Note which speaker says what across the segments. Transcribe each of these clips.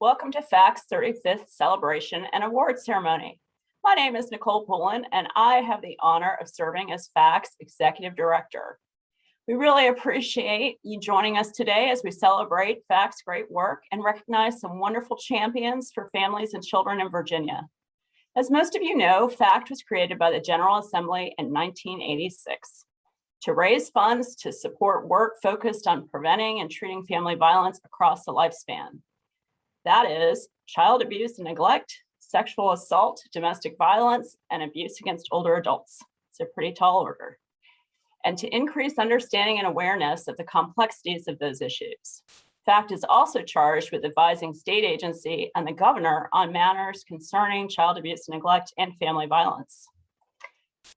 Speaker 1: Welcome to FACT's 35th Celebration and Award Ceremony. My name is Nicole Pullen, and I have the honor of serving as FACT's Executive Director. We really appreciate you joining us today as we celebrate FACT's great work and recognize some wonderful champions for families and children in Virginia. As most of you know, FACT was created by the General Assembly in 1986 to raise funds to support work focused on preventing and treating family violence across the lifespan. That is child abuse and neglect, sexual assault, domestic violence, and abuse against older adults. It's a pretty tall order. And to increase understanding and awareness of the complexities of those issues. FACT is also charged with advising state agency and the governor on matters concerning child abuse and neglect and family violence.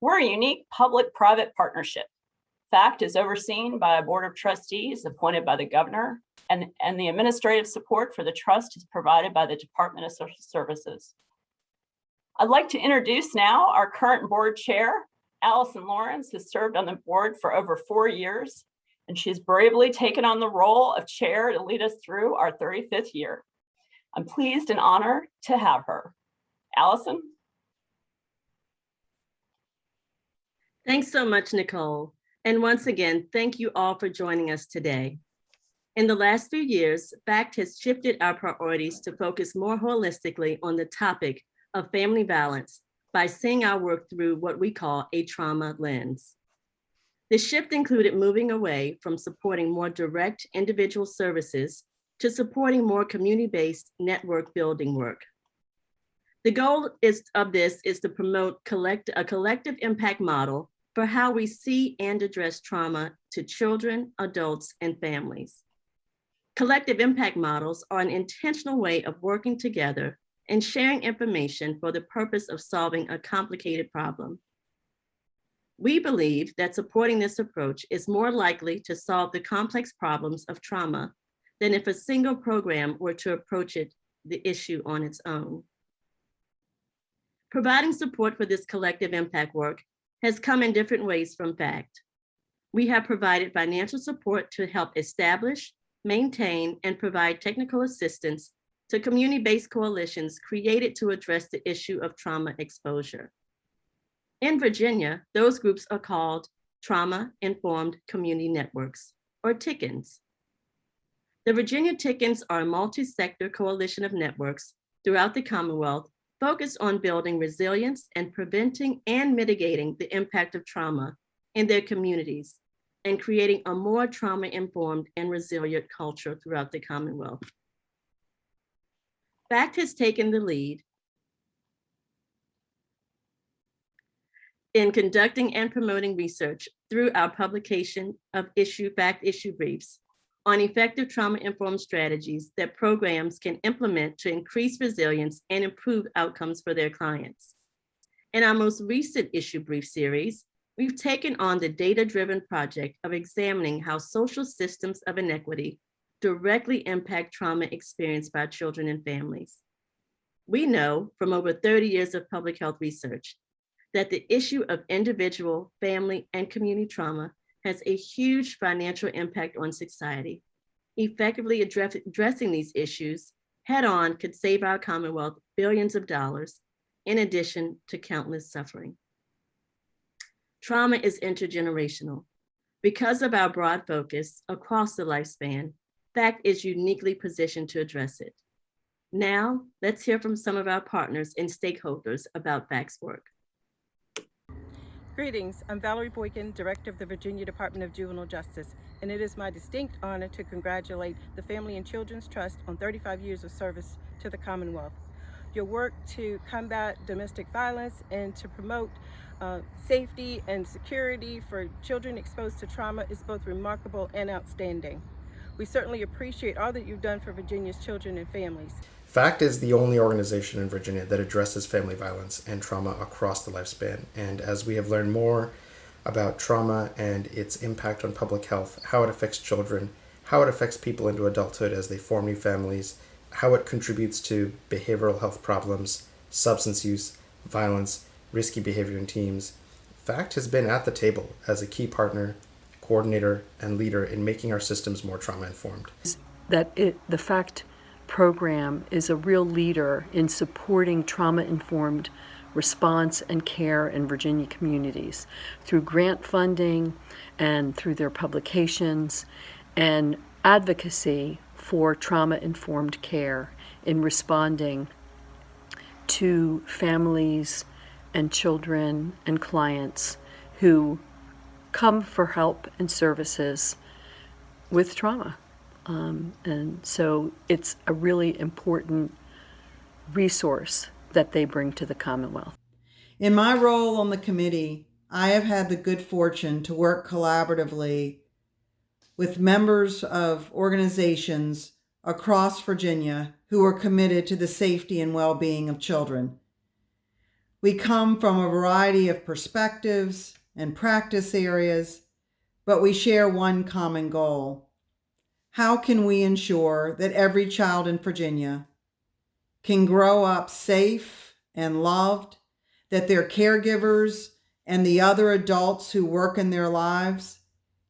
Speaker 1: We're a unique public-private partnership. FACT is overseen by a board of trustees appointed by the governor, and the administrative support for the trust is provided by the Department of Social Services. I'd like to introduce now our current board chair. Allison Lawrence has served on the board for over 4 years, and she's bravely taken on the role of chair to lead us through our 35th year. I'm pleased and honored to have her. Allison?
Speaker 2: Thanks so much, Nicole. And once again, thank you all for joining us today. In the last few years, FACT has shifted our priorities to focus more holistically on the topic of family violence by seeing our work through what we call a trauma lens. The shift included moving away from supporting more direct individual services to supporting more community-based network building work. The goal of this is to promote a collective impact model for how we see and address trauma to children, adults, and families. Collective impact models are an intentional way of working together and sharing information for the purpose of solving a complicated problem. We believe that supporting this approach is more likely to solve the complex problems of trauma than if a single program were to approach the issue on its own. Providing support for this collective impact work has come in different ways from FACT. We have provided financial support to help establish, maintain, and provide technical assistance to community-based coalitions created to address the issue of trauma exposure. In Virginia, those groups are called Trauma-Informed Community Networks, or TICINs. The Virginia TICINs are a multi-sector coalition of networks throughout the Commonwealth focused on building resilience and preventing and mitigating the impact of trauma in their communities and creating a more trauma-informed and resilient culture throughout the Commonwealth. FACT has taken the lead in conducting and promoting research through our publication of FACT issue briefs on effective trauma-informed strategies that programs can implement to increase resilience and improve outcomes for their clients. In our most recent issue brief series, we've taken on the data-driven project of examining how social systems of inequity directly impact trauma experienced by children and families. We know from over 30 years of public health research that the issue of individual, family, and community trauma has a huge financial impact on society. Effectively addressing these issues head-on could save our Commonwealth billions of dollars, in addition to countless suffering. Trauma is intergenerational. Because of our broad focus across the lifespan, FACT is uniquely positioned to address it. Now, let's hear from some of our partners and stakeholders about FACT's work.
Speaker 3: Greetings, I'm Valerie Boykin, Director of the Virginia Department of Juvenile Justice, and it is my distinct honor to congratulate the Family and Children's Trust on 35 years of service to the Commonwealth. Your work to combat domestic violence and to promote safety and security for children exposed to trauma is both remarkable and outstanding. We certainly appreciate all that you've done for Virginia's children and families.
Speaker 4: FACT is the only organization in Virginia that addresses family violence and trauma across the lifespan. And as we have learned more about trauma and its impact on public health, how it affects children, how it affects people into adulthood as they form new families, how it contributes to behavioral health problems, substance use, violence, risky behavior in teams, FACT has been at the table as a key partner, coordinator, and leader in making our systems more trauma-informed.
Speaker 5: The fact program is a real leader in supporting trauma-informed response and care in Virginia communities through grant funding and through their publications and advocacy for trauma-informed care in responding to families and children and clients who come for help and services with trauma. And so it's a really important resource that they bring to the Commonwealth.
Speaker 6: In my role on the committee, I have had the good fortune to work collaboratively with members of organizations across Virginia who are committed to the safety and well-being of children. We come from a variety of perspectives and practice areas, but we share one common goal. How can we ensure that every child in Virginia can grow up safe and loved, that their caregivers and the other adults who work in their lives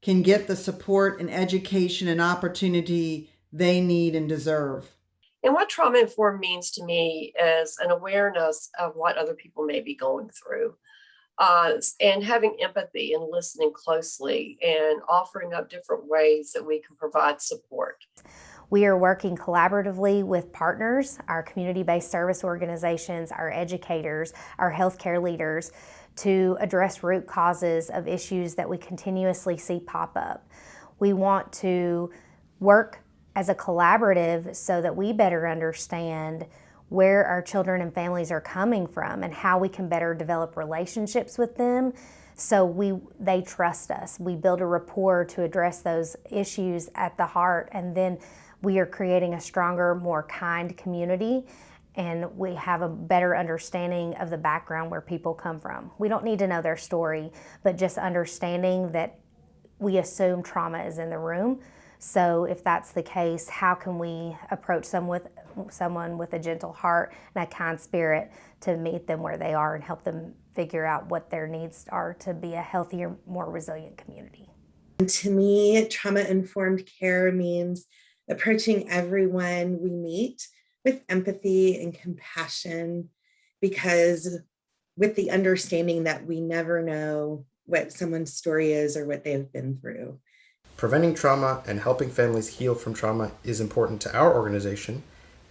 Speaker 6: can get the support and education and opportunity they need and deserve?
Speaker 7: And what trauma-informed means to me is an awareness of what other people may be going through, and having empathy and listening closely and offering up different ways that we can provide support.
Speaker 8: We are working collaboratively with partners, our community-based service organizations, our educators, our healthcare leaders, to address root causes of issues that we continuously see pop up. We want to work as a collaborative so that we better understand where our children and families are coming from and how we can better develop relationships with them so they trust us. We build a rapport to address those issues at the heart, and then we are creating a stronger, more kind community, and we have a better understanding of the background where people come from. We don't need to know their story, but just understanding that we assume trauma is in the room. So if that's the case, how can we approach someone with a gentle heart and a kind spirit to meet them where they are and help them figure out what their needs are to be a healthier, more resilient community?
Speaker 9: To me, trauma-informed care means approaching everyone we meet with empathy and compassion, because with the understanding that we never know what someone's story is or what they have been through.
Speaker 4: Preventing trauma and helping families heal from trauma is important to our organization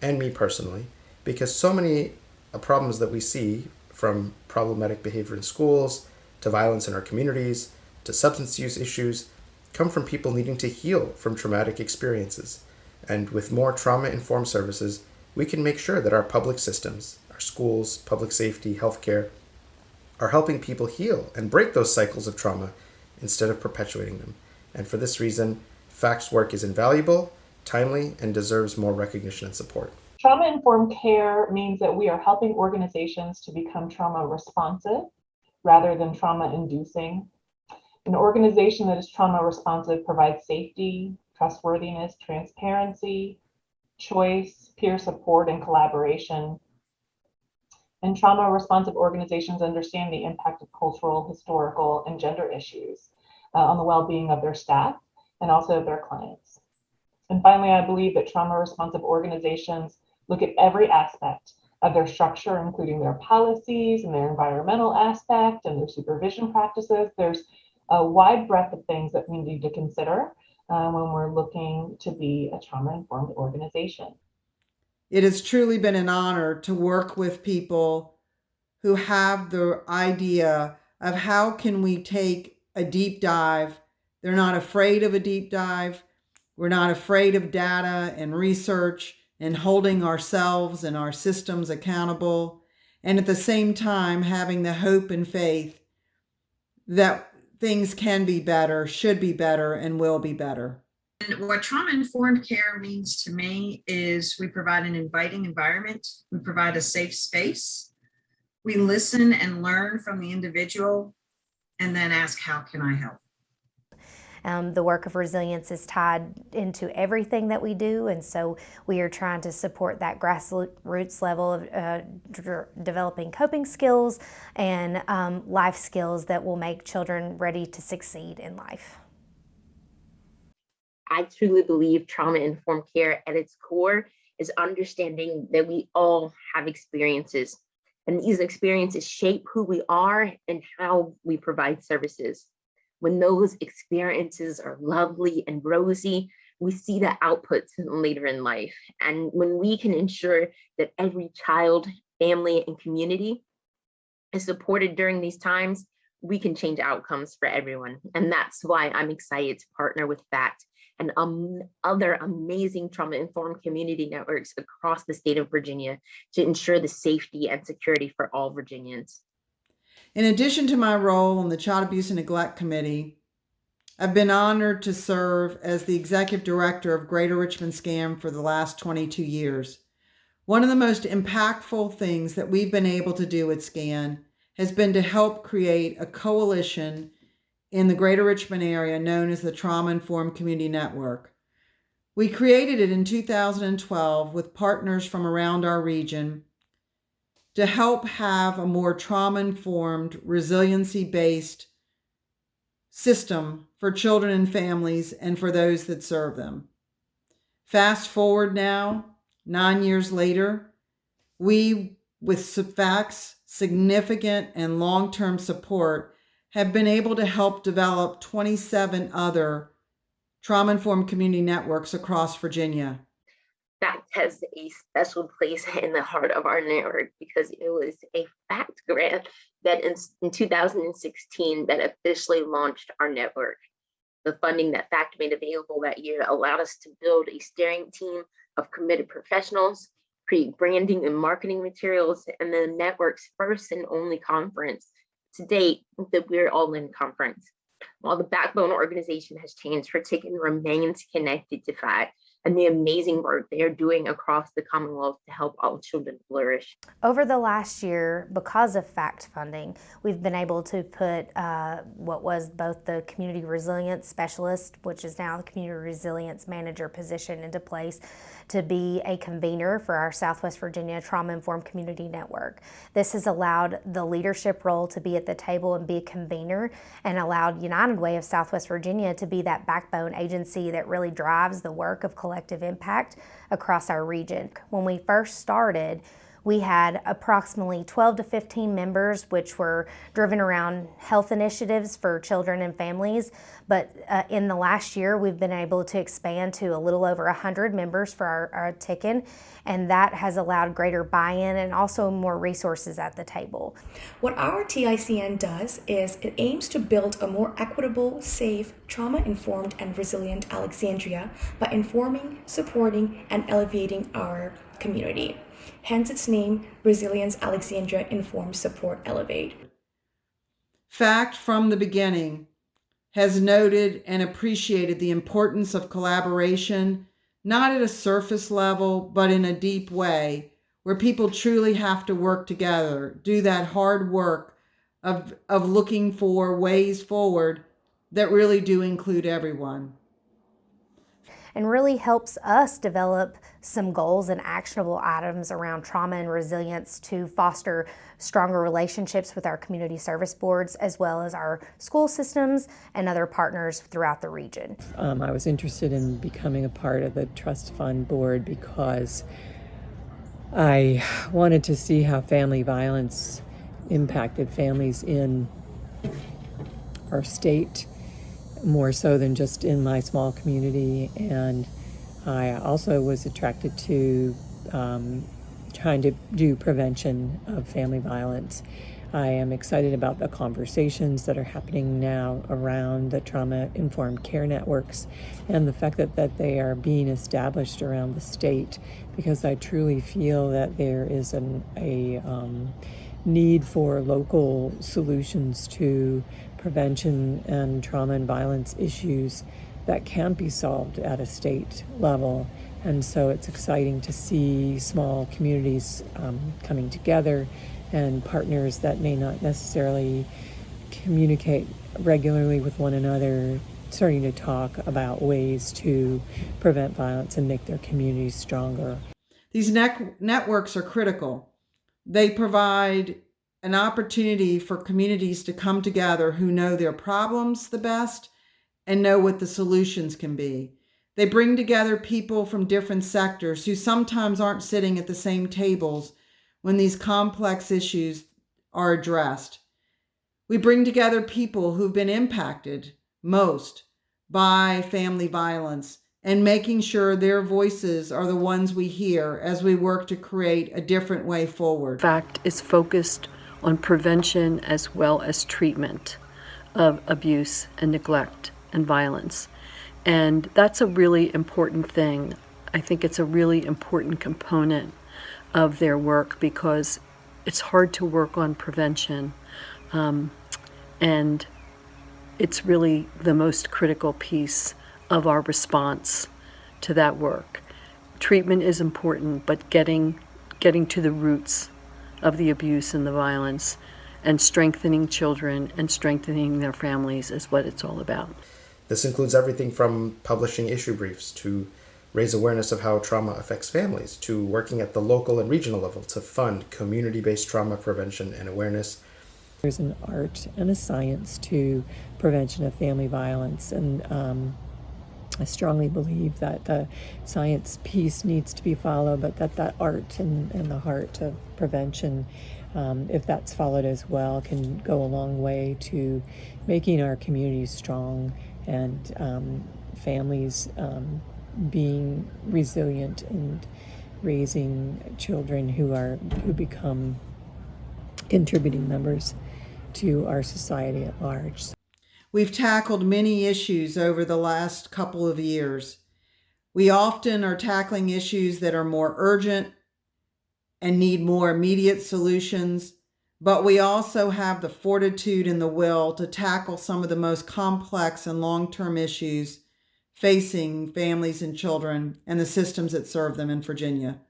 Speaker 4: and me personally, because so many problems that we see, from problematic behavior in schools to violence in our communities to substance use issues, come from people needing to heal from traumatic experiences. And with more trauma-informed services, we can make sure that our public systems, our schools, public safety, healthcare, are helping people heal and break those cycles of trauma instead of perpetuating them. And for this reason, FACT's work is invaluable, timely, and deserves more recognition and support.
Speaker 10: Trauma-informed care means that we are helping organizations to become trauma responsive rather than trauma-inducing. An organization that is trauma responsive provides safety, trustworthiness, transparency, choice, peer support, and collaboration. And trauma responsive organizations understand the impact of cultural, historical, and gender issues on the well-being of their staff and also of their clients. And finally, I believe that trauma responsive organizations look at every aspect of their structure, including their policies and their environmental aspect and their supervision practices. There's a wide breadth of things that we need to consider when we're looking to be a trauma-informed organization.
Speaker 6: It has truly been an honor to work with people who have the idea of how can we take a deep dive. They're not afraid of a deep dive. We're not afraid of data and research and holding ourselves and our systems accountable. And at the same time, having the hope and faith that things can be better, should be better, and will be better.
Speaker 11: And what trauma-informed care means to me is we provide an inviting environment. We provide a safe space. We listen and learn from the individual and then ask, how can I help?
Speaker 8: The work of resilience is tied into everything that we do, and so we are trying to support that grassroots level of developing coping skills and life skills that will make children ready to succeed in life.
Speaker 12: I truly believe trauma-informed care at its core is understanding that we all have experiences, and these experiences shape who we are and how we provide services. When those experiences are lovely and rosy, we see the outputs later in life. And when we can ensure that every child, family, and community is supported during these times, we can change outcomes for everyone. And that's why I'm excited to partner with FACT and other amazing trauma-informed community networks across the state of Virginia to ensure the safety and security for all Virginians.
Speaker 6: In addition to my role on the Child Abuse and Neglect Committee, I've been honored to serve as the Executive Director of Greater Richmond SCAM for the last 22 years. One of the most impactful things that we've been able to do at SCAN has been to help create a coalition in the Greater Richmond area known as the Trauma Informed Community Network. We created it in 2012 with partners from around our region to help have a more trauma-informed, resiliency-based system for children and families and for those that serve them. Fast forward now, 9 years later, we, with FACT's significant and long-term support, have been able to help develop 27 other trauma-informed community networks across Virginia.
Speaker 12: FACT has a special place in the heart of our network because it was a FACT grant that in 2016 that officially launched our network. The funding that FACT made available that year allowed us to build a steering team of committed professionals, create branding and marketing materials, and the network's first and only conference to date, the We're All In conference. While the backbone organization has changed, Kriezek remains connected to FACT and the amazing work they are doing across the Commonwealth to help all children flourish.
Speaker 8: Over the last year, because of FACT funding, we've been able to put what was both the Community Resilience Specialist, which is now the Community Resilience Manager position, into place to be a convener for our Southwest Virginia Trauma-Informed Community Network. This has allowed the leadership role to be at the table and be a convener, and allowed United Way of Southwest Virginia to be that backbone agency that really drives the work of collective impact across our region. When we first started, we had approximately 12 to 15 members, which were driven around health initiatives for children and families. But in the last year, we've been able to expand to a little over 100 members for our TICN, and that has allowed greater buy-in and also more resources at the table.
Speaker 13: What our TICN does is it aims to build a more equitable, safe, trauma-informed, and resilient Alexandria by informing, supporting, and elevating our community. Hence its name, Resilience Alexandria Inform, Support, Elevate.
Speaker 6: FACT from the beginning has noted and appreciated the importance of collaboration, not at a surface level, but in a deep way, where people truly have to work together, do that hard work of looking for ways forward that really do include everyone.
Speaker 8: And really helps us develop some goals and actionable items around trauma and resilience to foster stronger relationships with our community service boards, as well as our school systems and other partners throughout the region.
Speaker 14: I was interested in becoming a part of the trust fund board because I wanted to see how family violence impacted families in our state, more so than just in my small community. And I also was attracted to trying to do prevention of family violence. I am excited about the conversations that are happening now around the trauma-informed care networks and the fact that they are being established around the state, because I truly feel that there is a need for local solutions to prevention and trauma and violence issues that can be solved at a state level. And so it's exciting to see small communities coming together, and partners that may not necessarily communicate regularly with one another starting to talk about ways to prevent violence and make their communities stronger.
Speaker 6: These networks are critical. They provide an opportunity for communities to come together who know their problems the best and know what the solutions can be. They bring together people from different sectors who sometimes aren't sitting at the same tables when these complex issues are addressed. We bring together people who've been impacted most by family violence and making sure their voices are the ones we hear as we work to create a different way forward.
Speaker 5: FACT is focused on prevention as well as treatment of abuse and neglect and violence. And that's a really important thing. I think it's a really important component of their work because it's hard to work on prevention. And it's really the most critical piece of our response to that work. Treatment is important, but getting to the roots of the abuse and the violence and strengthening children and strengthening their families is what it's all about.
Speaker 4: This includes everything from publishing issue briefs to raise awareness of how trauma affects families, to working at the local and regional level to fund community-based trauma prevention and awareness.
Speaker 14: There's an art and a science to prevention of family violence, and I strongly believe that the science piece needs to be followed, but that art and the heart of prevention, if that's followed as well, can go a long way to making our communities strong and families being resilient and raising children who become contributing members to our society at large.
Speaker 6: We've tackled many issues over the last couple of years. We often are tackling issues that are more urgent and need more immediate solutions, but we also have the fortitude and the will to tackle some of the most complex and long-term issues facing families and children and the systems that serve them in Virginia.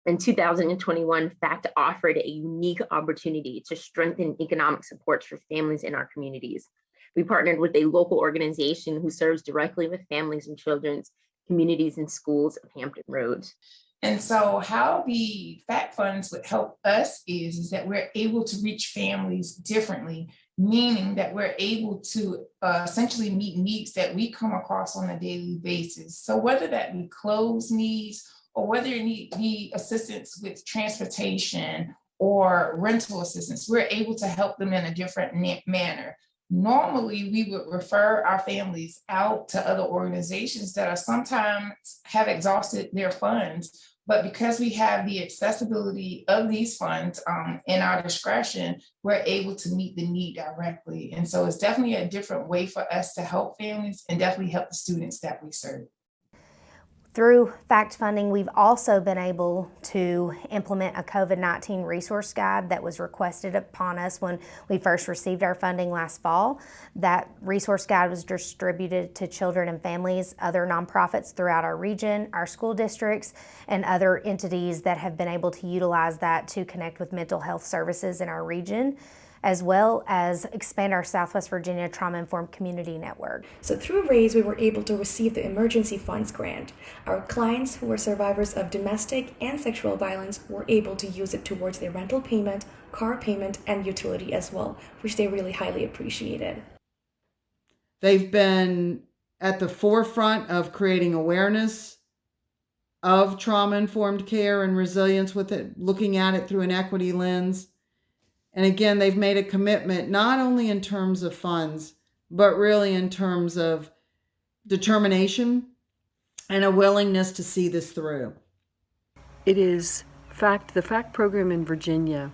Speaker 12: In 2021, FACT offered a unique opportunity to strengthen economic supports for families in our communities. We partnered with a local organization who serves directly with families and children's communities and schools of Hampton Roads.
Speaker 15: And so how the FACT funds would help us is that we're able to reach families differently, meaning that we're able to essentially meet needs that we come across on a daily basis. So whether that be clothes needs, or whether you need assistance with transportation or rental assistance, we're able to help them in a different manner. Normally, we would refer our families out to other organizations that are sometimes have exhausted their funds, but because we have the accessibility of these funds in our discretion, we're able to meet the need directly. And so it's definitely a different way for us to help families and definitely help the students that we serve.
Speaker 8: Through FACT funding, we've also been able to implement a COVID-19 resource guide that was requested upon us when we first received our funding last fall. That resource guide was distributed to children and families, other nonprofits throughout our region, our school districts, and other entities that have been able to utilize that to connect with mental health services in our region, as well as expand our Southwest Virginia Trauma-Informed Community Network.
Speaker 13: So through RAISE, we were able to receive the Emergency Funds Grant. Our clients who were survivors of domestic and sexual violence were able to use it towards their rental payment, car payment, and utility as well, which they really highly appreciated.
Speaker 6: They've been at the forefront of creating awareness of trauma-informed care and resilience with it, looking at it through an equity lens. And again, they've made a commitment, not only in terms of funds, but really in terms of determination and a willingness to see this through.
Speaker 5: It is the FACT program in Virginia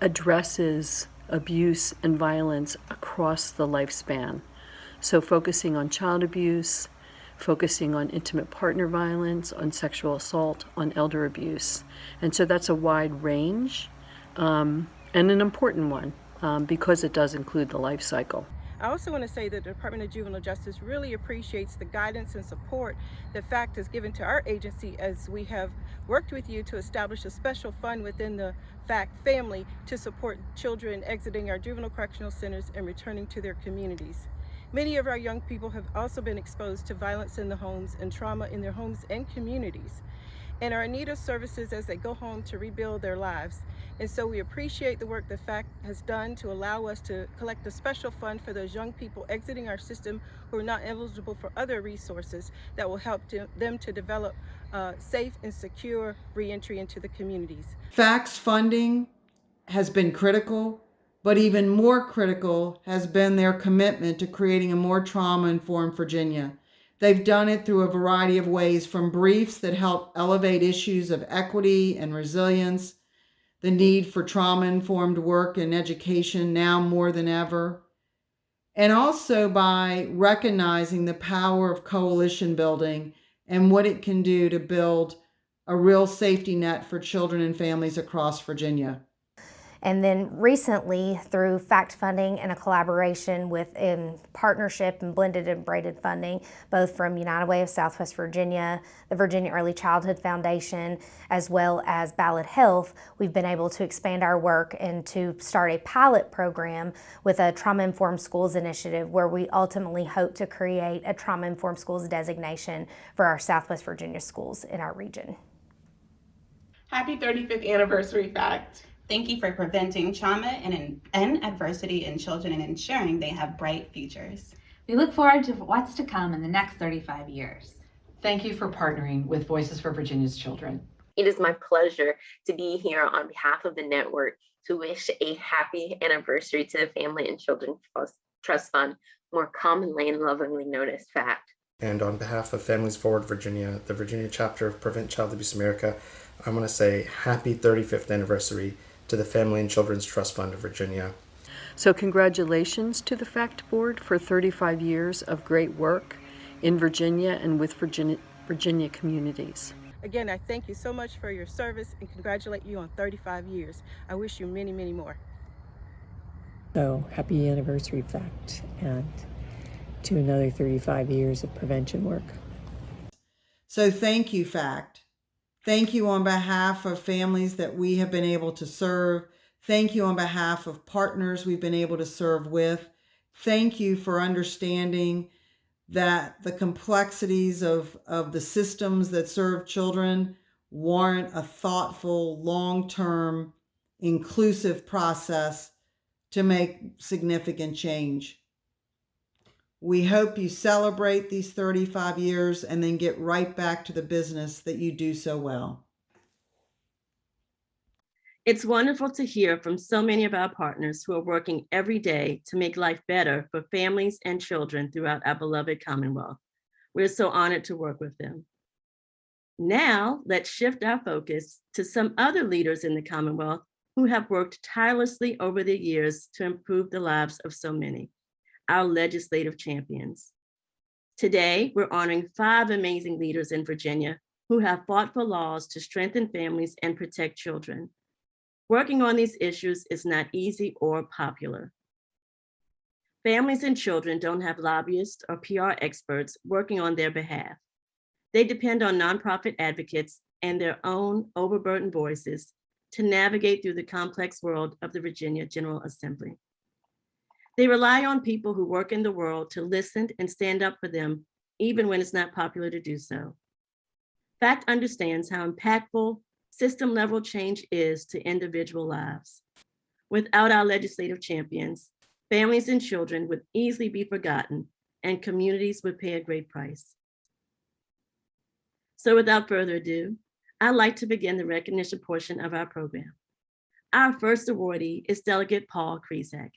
Speaker 5: addresses abuse and violence across the lifespan. So focusing on child abuse, focusing on intimate partner violence, on sexual assault, on elder abuse. And so that's a wide range. And an important one because it does include the life cycle.
Speaker 3: I also want to say that the Department of Juvenile Justice really appreciates the guidance and support that FACT has given to our agency as we have worked with you to establish a special fund within the FACT family to support children exiting our juvenile correctional centers and returning to their communities. Many of our young people have also been exposed to violence in the homes and trauma in their homes and communities. and are in need of services as they go home to rebuild their lives. And so we appreciate the work that FACT has done to allow us to collect a special fund for those young people exiting our system who are not eligible for other resources that will help them to develop safe and secure reentry into the communities.
Speaker 6: FACT's funding has been critical, but even more critical has been their commitment to creating a more trauma-informed Virginia. They've done it through a variety of ways, from briefs that help elevate issues of equity and resilience, the need for trauma-informed work and education now more than ever, and also by recognizing the power of coalition building and what it can do to build a real safety net for children and families across Virginia.
Speaker 8: And then recently, through FACT funding and a collaboration with in partnership and blended and braided funding, both from United Way of Southwest Virginia, the Virginia Early Childhood Foundation, as well as Ballad Health, we've been able to expand our work and to start a pilot program with a trauma-informed schools initiative, where we ultimately hope to create a trauma-informed schools designation for our Southwest Virginia schools in our region.
Speaker 16: Happy 35th anniversary, FACT.
Speaker 17: Thank you for preventing trauma and adversity in children and ensuring they have bright futures.
Speaker 18: We look forward to what's to come in the next 35 years.
Speaker 19: Thank you for partnering with Voices for Virginia's Children.
Speaker 12: It is my pleasure to be here on behalf of the network to wish a happy anniversary to the Family and Children Trust Fund, more commonly and lovingly known as FACT.
Speaker 4: And on behalf of Families Forward Virginia, the Virginia chapter of Prevent Child Abuse America, I want to say happy 35th anniversary to the Family and Children's Trust Fund of Virginia.
Speaker 5: So congratulations to the FACT Board for 35 years of great work in Virginia and with Virginia communities.
Speaker 3: Again, I thank you so much for your service and congratulate you on 35 years. I wish you many, many more.
Speaker 14: So happy anniversary, FACT, and to another 35 years of prevention work.
Speaker 6: So thank you, FACT. Thank you on behalf of families that we have been able to serve. Thank you on behalf of partners we've been able to serve with. Thank you for understanding that the complexities of the systems that serve children warrant a thoughtful, long-term, inclusive process to make significant change. We hope you celebrate these 35 years and then get right back to the business that you do so well.
Speaker 2: It's wonderful to hear from so many of our partners who are working every day to make life better for families and children throughout our beloved Commonwealth. We're so honored to work with them. Now, let's shift our focus to some other leaders in the Commonwealth who have worked tirelessly over the years to improve the lives of so many. Our legislative champions. Today, we're honoring 5 amazing leaders in Virginia who have fought for laws to strengthen families and protect children. Working on these issues is not easy or popular. Families and children don't have lobbyists or PR experts working on their behalf. They depend on nonprofit advocates and their own overburdened voices to navigate through the complex world of the Virginia General Assembly. They rely on people who work in the world to listen and stand up for them, even when it's not popular to do so. FACT understands how impactful system-level change is to individual lives. Without our legislative champions, families and children would easily be forgotten and communities would pay a great price. So without further ado, I'd like to begin the recognition portion of our program. Our first awardee is Delegate Paul Krizek.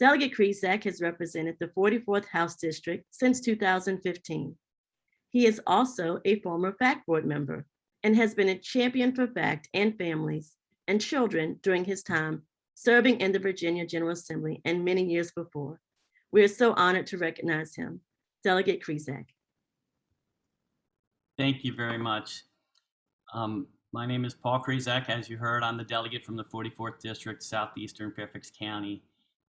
Speaker 2: Delegate Kriezek has represented the 44th House District since 2015. He is also a former FACT board member and has been a champion for FACT and families and children during his time serving in the Virginia General Assembly and many years before. We are so honored to recognize him. Delegate Kriezek.
Speaker 20: Thank you very much. My name is Paul Krizek. As you heard, I'm the delegate from the 44th District, Southeastern Fairfax County,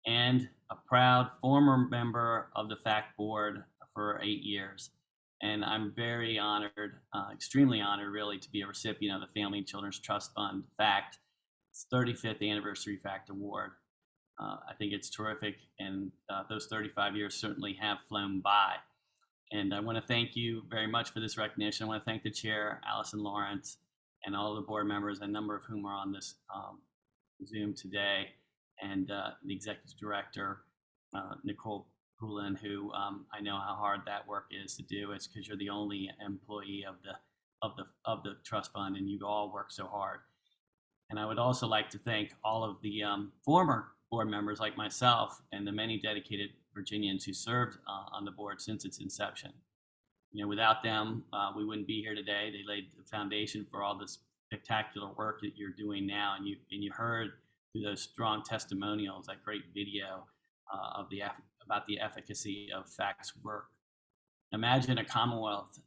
Speaker 20: and a proud former member of the FACT board for 8 years. And I'm very honored, extremely honored really, to be a recipient of the Family and Children's Trust Fund FACT 35th Anniversary FACT Award. I think it's terrific, and those 35 years certainly have flown by. And I want to thank you very much for this recognition. I want to thank the chair, Allison Lawrence, and all the board members, a number of whom are on this Zoom today, and the executive director, Nicole Poulin, who I know how hard that work is to do. It's because you're the only employee of the trust fund, and you all work so hard. And I would also like to thank all of the former board members like myself and the many dedicated Virginians who served on the board since its inception. You know, without them, we wouldn't be here today. They laid the foundation for all this spectacular work that you're doing now, and you heard through those strong testimonials, that great video about the efficacy of FACT's work. Imagine a Commonwealth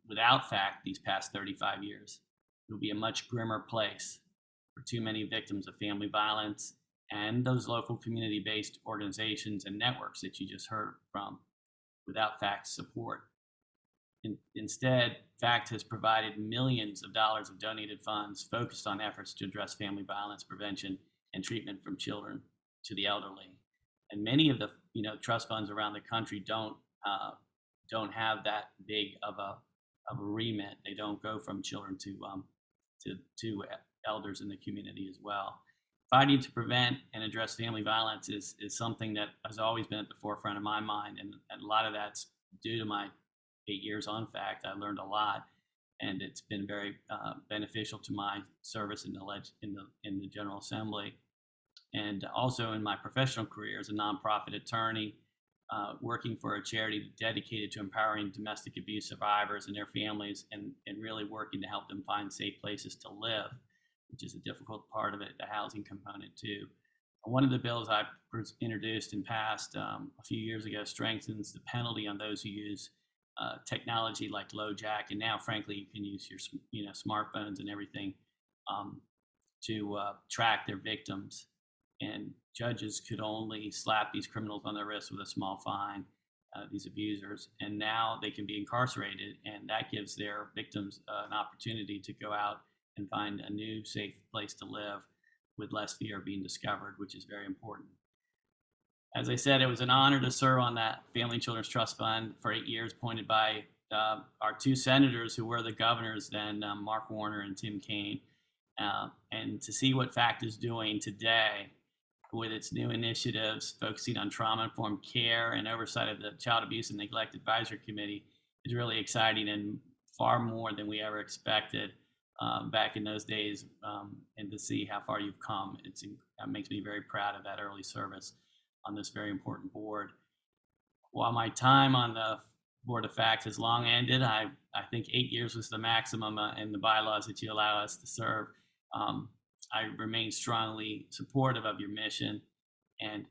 Speaker 20: without FACT these past 35 years. It would be a much grimmer place for too many victims of family violence and those local community-based organizations and networks that you just heard from without FACT's support. Instead, FACT has provided millions of dollars of donated funds focused on efforts to address family violence prevention and treatment from children to the elderly. And many of the trust funds around the country don't have that big of a remit. They don't go from children to elders in the community as well. Fighting to prevent and address family violence is something that has always been at the forefront of my mind, and a lot of that's due to my 8 years on FACT. I learned a lot, and it's been very beneficial to my service in the General Assembly, and also in my professional career as a nonprofit attorney, working for a charity dedicated to empowering domestic abuse survivors and their families, and really working to help them find safe places to live, which is a difficult part of it, the housing component too. One of the bills I introduced and passed a few years ago strengthens the penalty on those who use technology like LoJack, and now, frankly, you can use your smartphones and everything to track their victims. And judges could only slap these criminals on the wrist with a small fine, these abusers, and now they can be incarcerated, and that gives their victims an opportunity to go out and find a new safe place to live with less fear of being discovered, which is very important. As I said, it was an honor to serve on that Family and Children's Trust Fund for 8 years, appointed by our two senators who were the governors then, Mark Warner and Tim Kaine. And to see what FACT is doing today with its new initiatives focusing on trauma-informed care and oversight of the Child Abuse and Neglect Advisory Committee is really exciting, and far more than we ever expected back in those days. And to see how far you've come, it makes me very proud of that early service on this very important board. While my time on the Board of FACT has long ended, I think 8 years was the maximum in the bylaws that you allow us to serve. I remain strongly supportive of your mission, and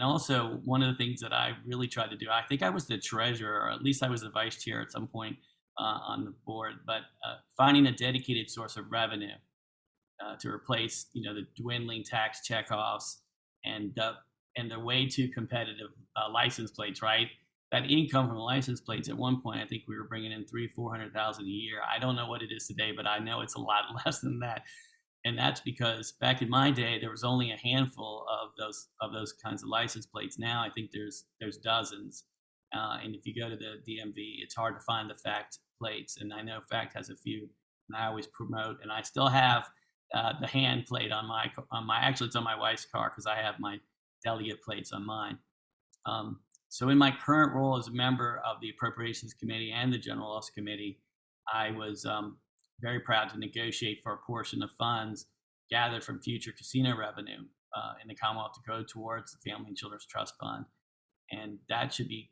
Speaker 20: also one of the things that I really tried to do, I think I was the treasurer, or at least I was the vice chair at some point on the board, but finding a dedicated source of revenue to replace the dwindling tax checkoffs and the way too competitive license plates, right? That income from the license plates, at one point, I think we were bringing in $300,000-400,000 a year. I don't know what it is today, but I know it's a lot less than that. And that's because back in my day, there was only a handful of those kinds of license plates. Now I think there's dozens. And if you go to the DMV, it's hard to find the FACT plates. And I know FACT has a few, and I always promote. And I still have the hand plate on my actually it's on my wife's car, because I have my delegate plates on mine. So in my current role as a member of the Appropriations Committee and the General Laws Committee, I was very proud to negotiate for a portion of funds gathered from future casino revenue in the Commonwealth to go towards the Family and Children's Trust Fund. And that should be,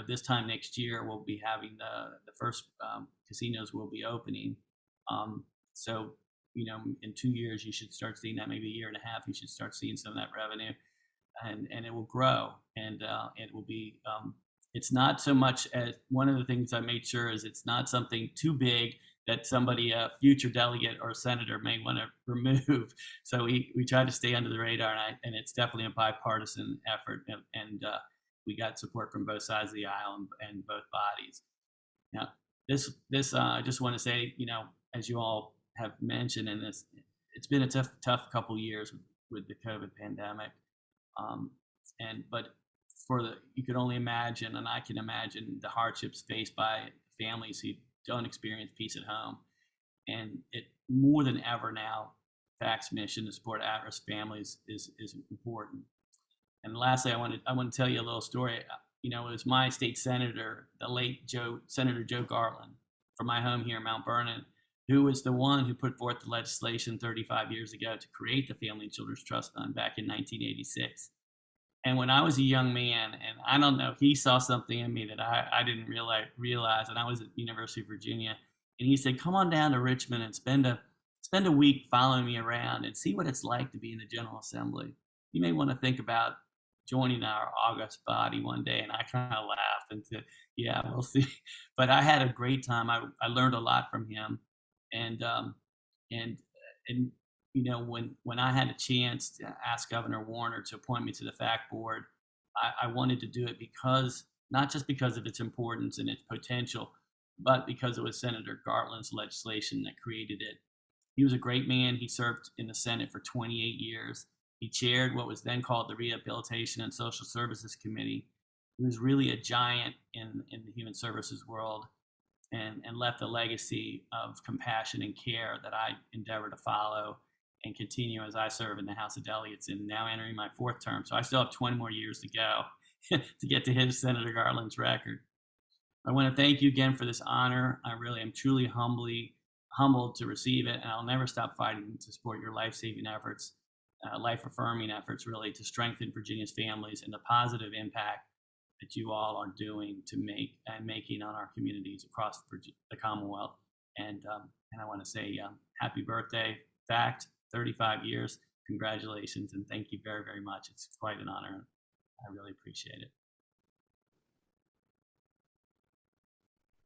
Speaker 20: this time next year, we'll be having the first casinos will be opening. So, in 2 years, you should start seeing that, maybe a year and a half, you should start seeing some of that revenue, and it will grow, and it will be, it's not so much as, one of the things I made sure is it's not something too big that somebody, a future delegate or senator, may want to remove. So we try to stay under the radar, and it's definitely a bipartisan effort, and we got support from both sides of the aisle and both bodies. Now, this I just want to say, as you all have mentioned, and it's been a tough couple years with the COVID pandemic, but you could only imagine, and I can imagine the hardships faced by families who don't experience peace at home. And it more than ever now, FACT's mission to support at-risk families is important. And lastly, I want to tell you a little story. It was my state senator, the late Senator Joe Garland, from my home here in Mount Vernon, who was the one who put forth the legislation 35 years ago to create the Family and Children's Trust Fund back in 1986. And when I was a young man, and I don't know, he saw something in me that I didn't realize, and I was at the University of Virginia, and he said, come on down to Richmond and spend a week following me around and see what it's like to be in the General Assembly. You may want to think about joining our august body one day. And I kind of laughed and said, yeah, we'll see. But I had a great time. I learned a lot from him. And when I had a chance to ask Governor Warner to appoint me to the FACT board, I wanted to do it because, not just because of its importance and its potential, but because it was Senator Garland's legislation that created it. He was a great man. He served in the Senate for 28 years. He chaired what was then called the Rehabilitation and Social Services Committee. He was really a giant in the human services world, and left a legacy of compassion and care that I endeavor to follow and continue as I serve in the House of Delegates, and now entering my 4th term. So I still have 20 more years to go to get to hit Senator Garland's record. I want to thank you again for this honor. I really am truly humbled to receive it, and I'll never stop fighting to support your life-saving efforts, life-affirming efforts, really, to strengthen Virginia's families and the positive impact that you all are doing to making on our communities across the Commonwealth. And I want to say happy birthday, FACT, 35 years. Congratulations, and thank you very, very much. It's quite an honor. I really appreciate it.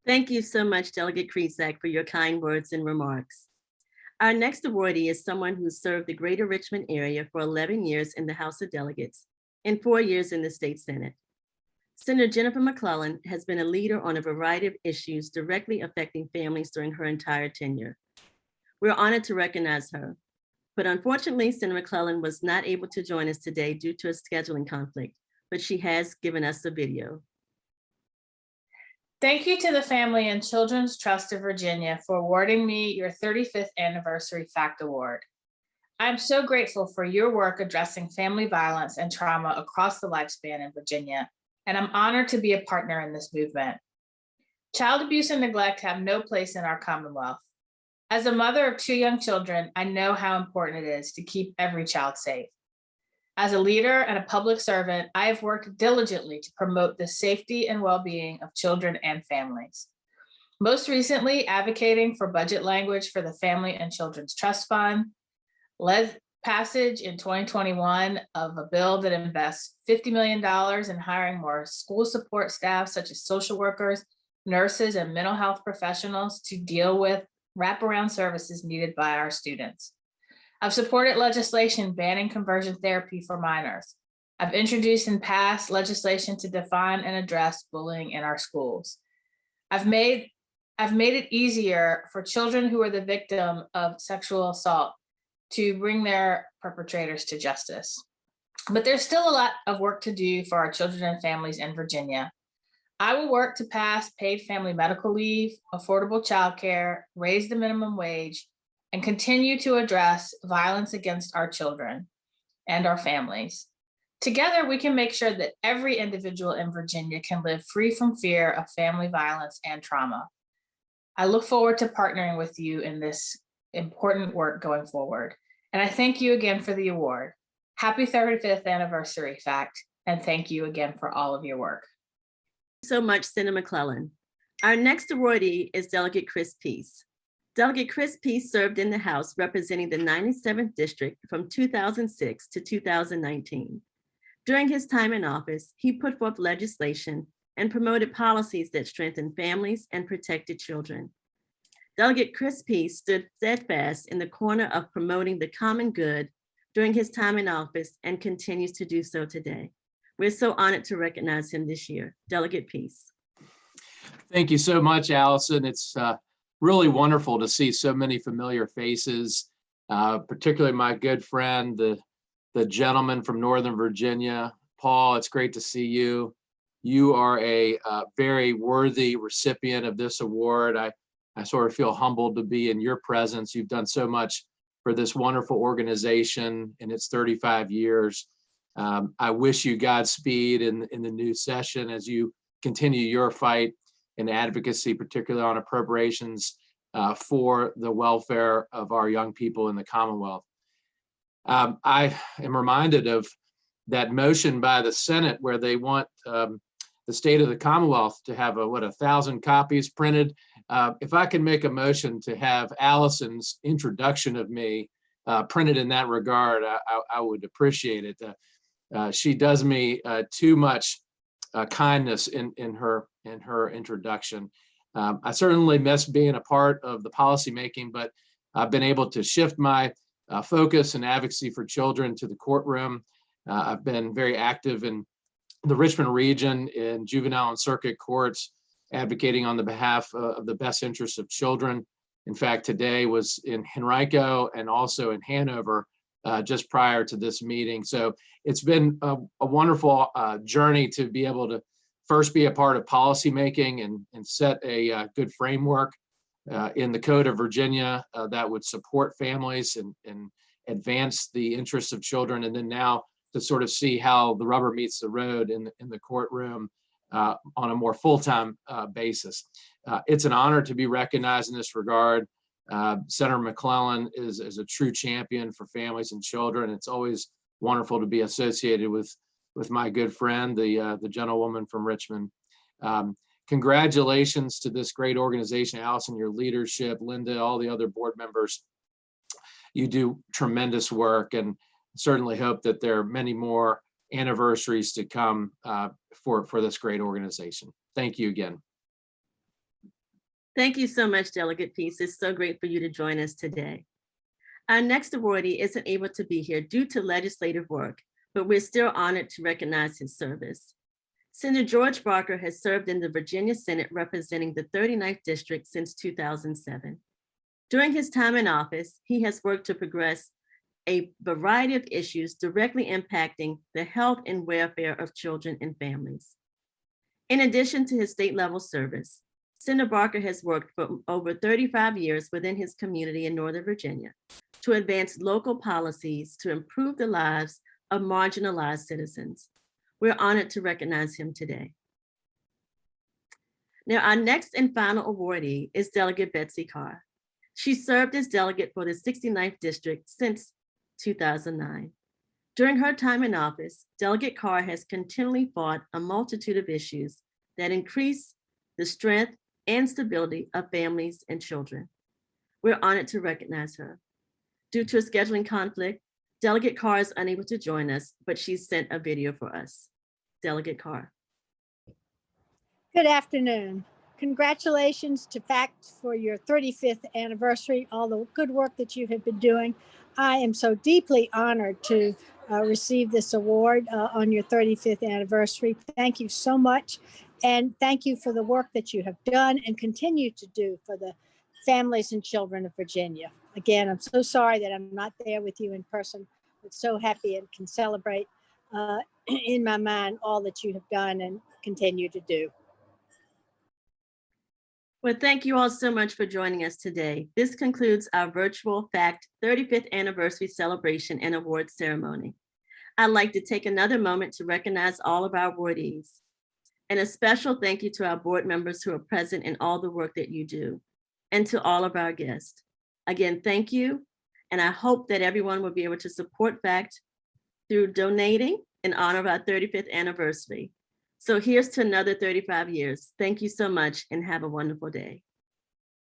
Speaker 2: Thank you so much, Delegate Kriezek, for your kind words and remarks. Our next awardee is someone who served the greater Richmond area for 11 years in the House of Delegates and 4 years in the State Senate. Senator Jennifer McClellan has been a leader on a variety of issues directly affecting families during her entire tenure. We're honored to recognize her, but unfortunately, Senator McClellan was not able to join us today due to a scheduling conflict, but she has given us a video.
Speaker 19: Thank you to the Family and Children's Trust of Virginia for awarding me your 35th Anniversary FACT Award. I'm so grateful for your work addressing family violence and trauma across the lifespan in Virginia, and I'm honored to be a partner in this movement. Child abuse and neglect have no place in our Commonwealth. As a mother of 2 young children, I know how important it is to keep every child safe. As a leader and a public servant, I have worked diligently to promote the safety and well-being of children and families. Most recently, advocating for budget language for the Family and Children's Trust Fund, led passage in 2021 of a bill that invests $50 million in hiring more school support staff, such as social workers, nurses, and mental health professionals to deal with wraparound services needed by our students. I've supported legislation banning conversion therapy for minors. I've introduced and passed legislation to define and address bullying in our schools. I've made it easier for children who are the victim of sexual assault to bring their perpetrators to justice. But there's still a lot of work to do for our children and families in Virginia. I will work to pass paid family medical leave, affordable childcare, raise the minimum wage, and continue to address violence against our children and our families. Together, we can make sure that every individual in Virginia can live free from fear of family violence and trauma. I look forward to partnering with you in this important work going forward. And I thank you again for the award. Happy 35th anniversary, FACT, and thank you again for all of your work.
Speaker 2: So much, Senator McClellan. Our next awardee is Delegate Chris Peace. Delegate Chris Peace served in the House representing the 97th District from 2006 to 2019. During his time in office, he put forth legislation and promoted policies that strengthened families and protected children. Delegate Chris Peace stood steadfast in the corner of promoting the common good during his time in office and continues to do so today. We're so honored to recognize him this year. Delegate Peace.
Speaker 17: Thank you so much, Allison. It's really wonderful to see so many familiar faces, particularly my good friend, the gentleman from Northern Virginia, Paul, it's great to see you. You are a very worthy recipient of this award. I sort of feel humbled to be in your presence. You've done so much for this wonderful organization in its 35 years. I wish you Godspeed in the new session as you continue your fight and advocacy, particularly on appropriations for the welfare of our young people in the Commonwealth. I am reminded of that motion by the Senate where they want the state of the Commonwealth to have 1,000 copies printed. If I can make a motion to have Allison's introduction of me printed in that regard, I would appreciate it. She does me too much kindness in her introduction. I certainly miss being a part of the policymaking, but I've been able to shift my focus and advocacy for children to the courtroom. I've been very active in the Richmond region in juvenile and circuit courts, advocating on the behalf of the best interests of children. In fact, today was in Henrico and also in Hanover just prior to this meeting. So it's been a wonderful journey to be able to first be a part of policymaking and set a good framework in the Code of Virginia that would support families and advance the interests of children. And then now to sort of see how the rubber meets the road in the courtroom on a more full-time basis. It's an honor to be recognized in this regard. Senator McClellan is a true champion for families and children. It's always wonderful to be associated with my good friend, the gentlewoman from Richmond. Congratulations to this great organization, Allison, your leadership, Linda, all the other board members. You do tremendous work, and certainly hope that there are many more anniversaries to come for this great organization. Thank you again.
Speaker 2: Thank you so much, Delegate Peace. It's so great for you to join us today. Our next awardee isn't able to be here due to legislative work, but we're still honored to recognize his service. Senator George Barker has served in the Virginia Senate representing the 39th District since 2007. During his time in office, he has worked to progress a variety of issues directly impacting the health and welfare of children and families. In addition to his state level service, Senator Barker has worked for over 35 years within his community in Northern Virginia to advance local policies to improve the lives of marginalized citizens. We're honored to recognize him today. Now, our next and final awardee is Delegate Betsy Carr. She served as delegate for the 69th District since 2009. During her time in office, Delegate Carr has continually fought a multitude of issues that increase the strength and stability of families and children. We're honored to recognize her. Due to a scheduling conflict, Delegate Carr is unable to join us, but she sent a video for us. Delegate Carr.
Speaker 19: Good afternoon. Congratulations to FACT for your 35th anniversary, all the good work that you have been doing. I am so deeply honored to receive this award on your 35th anniversary. Thank you so much. And thank you for the work that you have done and continue to do for the families and children of Virginia. Again, I'm so sorry that I'm not there with you in person, but so happy and can celebrate in my mind all that you have done and continue to do.
Speaker 2: Well, thank you all so much for joining us today. This concludes our virtual FACT 35th anniversary celebration and award ceremony. I'd like to take another moment to recognize all of our awardees. And a special thank you to our board members who are present in all the work that you do, and to all of our guests. Again, thank you. And I hope that everyone will be able to support FACT through donating in honor of our 35th anniversary. So here's to another 35 years. Thank you so much and have a wonderful day.